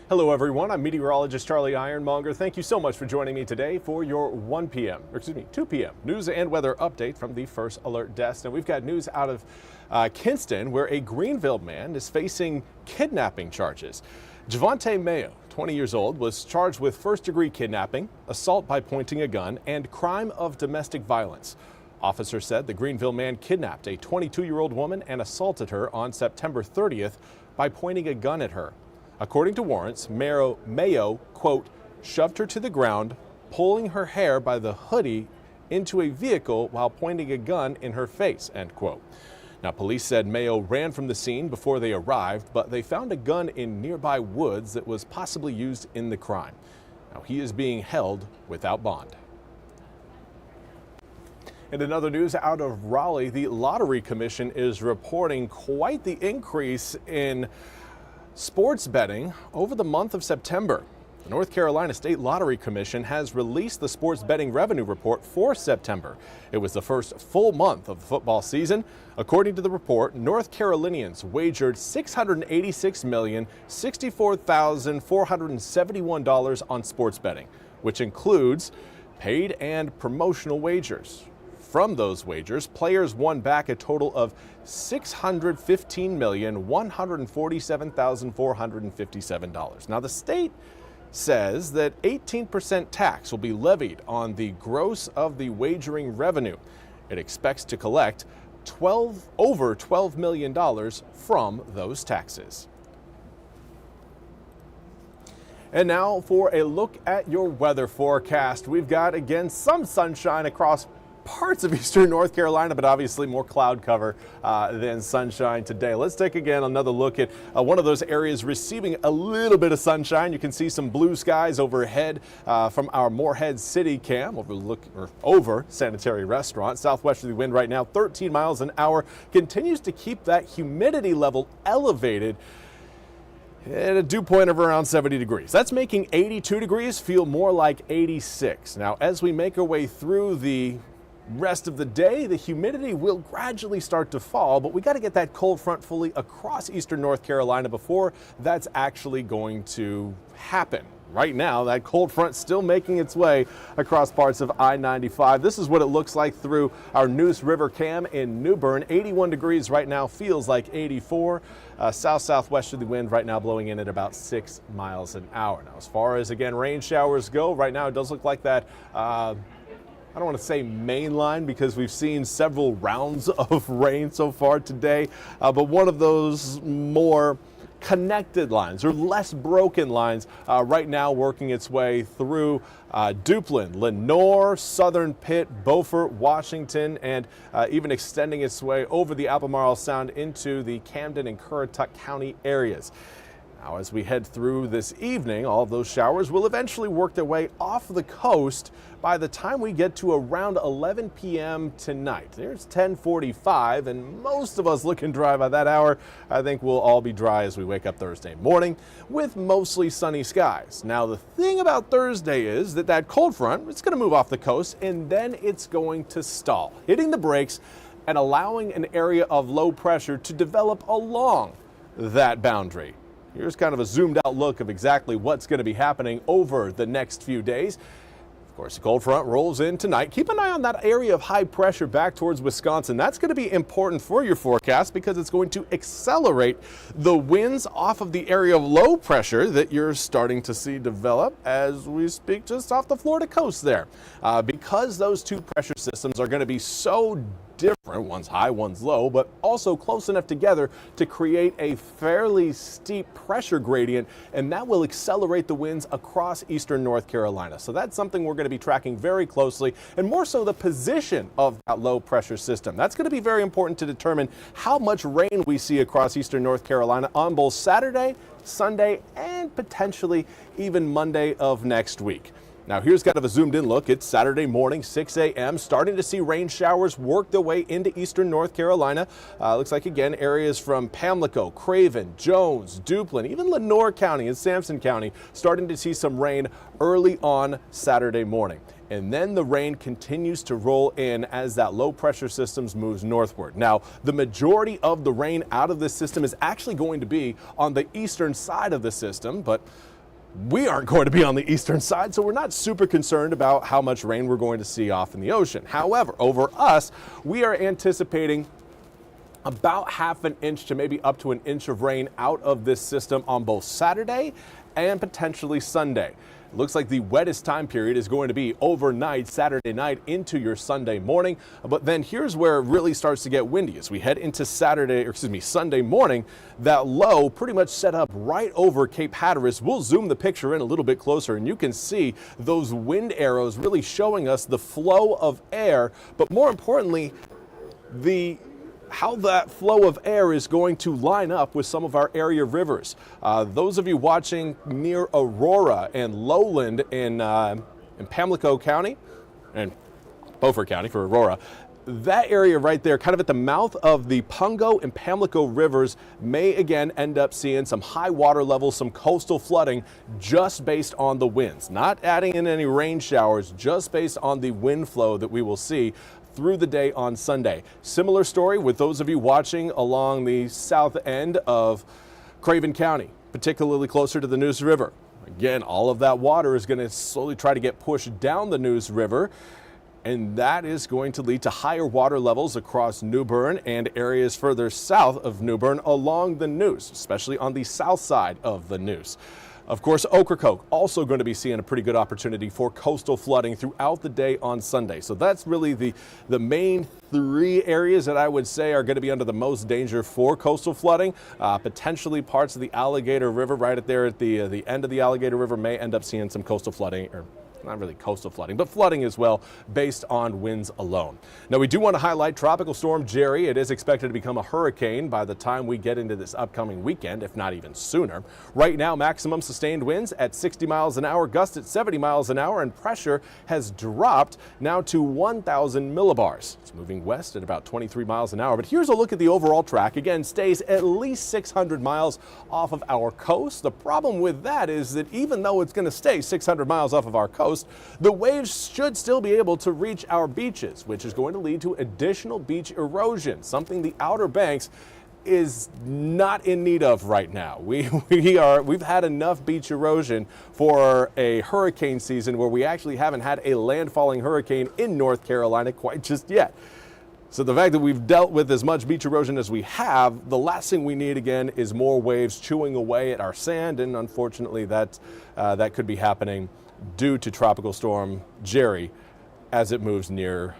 Hello everyone, I'm Meteorologist Charlie Ironmonger. Thank you so much for joining me today for your 2 p.m. news and weather update from the First Alert Desk. Now we've got news out of Kinston, where a Greenville man is facing kidnapping charges. Javante Mayo, 20 years old, was charged with first-degree kidnapping, assault by pointing a gun, and crime of domestic violence. Officers said the Greenville man kidnapped a 22-year-old woman and assaulted her on September 30th by pointing a gun at her. According to warrants, Mayo, quote, shoved her to the ground, pulling her hair by the hoodie into a vehicle while pointing a gun in her face, end quote. Now, police said Mayo ran from the scene before they arrived, but they found a gun in nearby woods that was possibly used in the crime. Now, he is being held without bond. In another news out of Raleigh, the Lottery Commission is reporting quite the increase in sports betting over the month of September. The North Carolina State Lottery Commission has released the sports betting revenue report for September. It was the first full month of the football season. According to the report, North Carolinians wagered $686,064,471 on sports betting, which includes paid and promotional wagers. From those wagers, players won back a total of $615,147,457. Now, the state says that 18% tax will be levied on the gross of the wagering revenue. It expects to collect over $12 million from those taxes. And now for a look at your weather forecast. We've got, again, some sunshine across parts of eastern North Carolina, but obviously more cloud cover than sunshine today. Let's take again another look at one of those areas receiving a little bit of sunshine. You can see some blue skies overhead from our Morehead City cam over Sanitary Restaurant. Southwesterly wind right now 13 miles an hour, continues to keep that humidity level elevated at a dew point of around 70 degrees. That's making 82 degrees feel more like 86. Now, as we make our way through the rest of the day, the humidity will gradually start to fall, but we got to get that cold front fully across eastern North Carolina before that's actually going to happen. Right now, that cold front still making its way across parts of I-95. This is what it looks like through our Neuse River cam in New Bern. 81 degrees right now, feels like 84. South-southwesterly wind right now blowing in at about 6 miles an hour. Now, as far as, again, rain showers go, right now it does look like that I don't want to say main line because we've seen several rounds of rain so far today, but one of those more connected lines or less broken lines right now working its way through Duplin, Lenoir, Southern Pitt, Beaufort, Washington, and even extending its way over the Albemarle Sound into the Camden and Currituck County areas. Now, as we head through this evening, all of those showers will eventually work their way off the coast by the time we get to around 11 p.m. tonight. There's 10:45, and most of us looking dry by that hour. I think we'll all be dry as we wake up Thursday morning with mostly sunny skies. Now, the thing about Thursday is that cold front, it's going to move off the coast, and then it's going to stall, hitting the brakes and allowing an area of low pressure to develop along that boundary. Here's kind of a zoomed out look of exactly what's going to be happening over the next few days. Of course, the cold front rolls in tonight. Keep an eye on that area of high pressure back towards Wisconsin. That's going to be important for your forecast because it's going to accelerate the winds off of the area of low pressure that you're starting to see develop as we speak just off the Florida coast there. Because those two pressure systems are going to be so different, one's high, one's low, but also close enough together to create a fairly steep pressure gradient, and that will accelerate the winds across eastern North Carolina. So that's something we're going to be tracking very closely, and more so the position of that low pressure system. That's going to be very important to determine how much rain we see across eastern North Carolina on both Saturday, Sunday, and potentially even Monday of next week. Now, here's kind of a zoomed in look. It's Saturday morning, 6 a.m. Starting to see rain showers work their way into eastern North Carolina. Looks like, again, areas from Pamlico, Craven, Jones, Duplin, even Lenoir County and Sampson County starting to see some rain early on Saturday morning. And then the rain continues to roll in as that low pressure system moves northward. Now, the majority of the rain out of this system is actually going to be on the eastern side of the system, but we aren't going to be on the eastern side, so we're not super concerned about how much rain we're going to see off in the ocean. However, over us, we are anticipating about half an inch to maybe up to an inch of rain out of this system on both Saturday and potentially Sunday. It looks like the wettest time period is going to be overnight, Saturday night into your Sunday morning. But then here's where it really starts to get windy. As we head into Sunday morning, that low pretty much set up right over Cape Hatteras. We'll zoom the picture in a little bit closer and you can see those wind arrows really showing us the flow of air, but more importantly, how that flow of air is going to line up with some of our area rivers. Those of you watching near Aurora and Lowland in Pamlico County, and Beaufort County for Aurora, that area right there, kind of at the mouth of the Pungo and Pamlico rivers, may again end up seeing some high water levels, some coastal flooding, just based on the winds. Not adding in any rain showers, just based on the wind flow that we will see through the day on Sunday. Similar story with those of you watching along the south end of Craven County, particularly closer to the Neuse River. Again, all of that water is going to slowly try to get pushed down the Neuse River, and that is going to lead to higher water levels across New Bern and areas further south of New Bern along the Neuse, especially on the south side of the Neuse. Of course, Ocracoke also going to be seeing a pretty good opportunity for coastal flooding throughout the day on Sunday. So that's really the main three areas that I would say are going to be under the most danger for coastal flooding. Potentially parts of the Alligator River right at the end of the Alligator River may end up seeing some coastal flooding, or not really coastal flooding, but flooding as well based on winds alone. Now, we do want to highlight Tropical Storm Jerry. It is expected to become a hurricane by the time we get into this upcoming weekend, if not even sooner. Right now, maximum sustained winds at 60 miles an hour, gusts at 70 miles an hour, and pressure has dropped now to 1,000 millibars. It's moving west at about 23 miles an hour. But here's a look at the overall track. Again, stays at least 600 miles off of our coast. The problem with that is that even though it's going to stay 600 miles off of our coast, the waves should still be able to reach our beaches, which is going to lead to additional beach erosion, something the Outer Banks is not in need of right now. We've had enough beach erosion for a hurricane season where we actually haven't had a landfalling hurricane in North Carolina quite just yet. So the fact that we've dealt with as much beach erosion as we have, the last thing we need again is more waves chewing away at our sand, and unfortunately that could be happening due to Tropical Storm Jerry as it moves near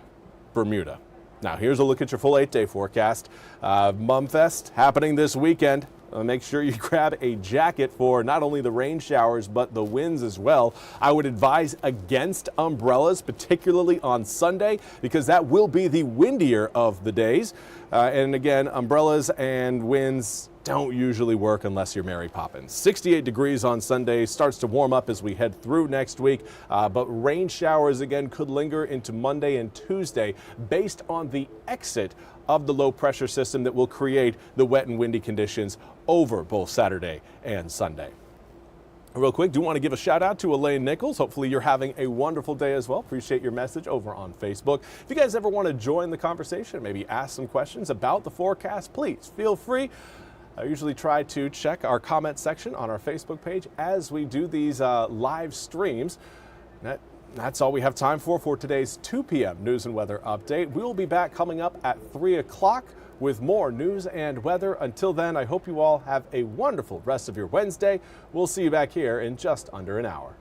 Bermuda. Now, here's a look at your full 8-day forecast. Mumfest happening this weekend. Make sure you grab a jacket for not only the rain showers, but the winds as well. I would advise against umbrellas, particularly on Sunday, because that will be the windier of the days. And again, umbrellas and winds don't usually work unless you're Mary Poppins. 68 degrees on Sunday, starts to warm up as we head through next week, but rain showers again could linger into Monday and Tuesday based on the exit of the low pressure system that will create the wet and windy conditions over both Saturday and Sunday. Real quick, do want to give a shout out to Elaine Nichols. Hopefully you're having a wonderful day as well. Appreciate your message over on Facebook. If you guys ever want to join the conversation, maybe ask some questions about the forecast, please feel free. I usually try to check our comment section on our Facebook page as we do these live streams. That's all we have time for today's 2 p.m. news and weather update. We will be back coming up at 3 o'clock with more news and weather. Until then, I hope you all have a wonderful rest of your Wednesday. We'll see you back here in just under an hour.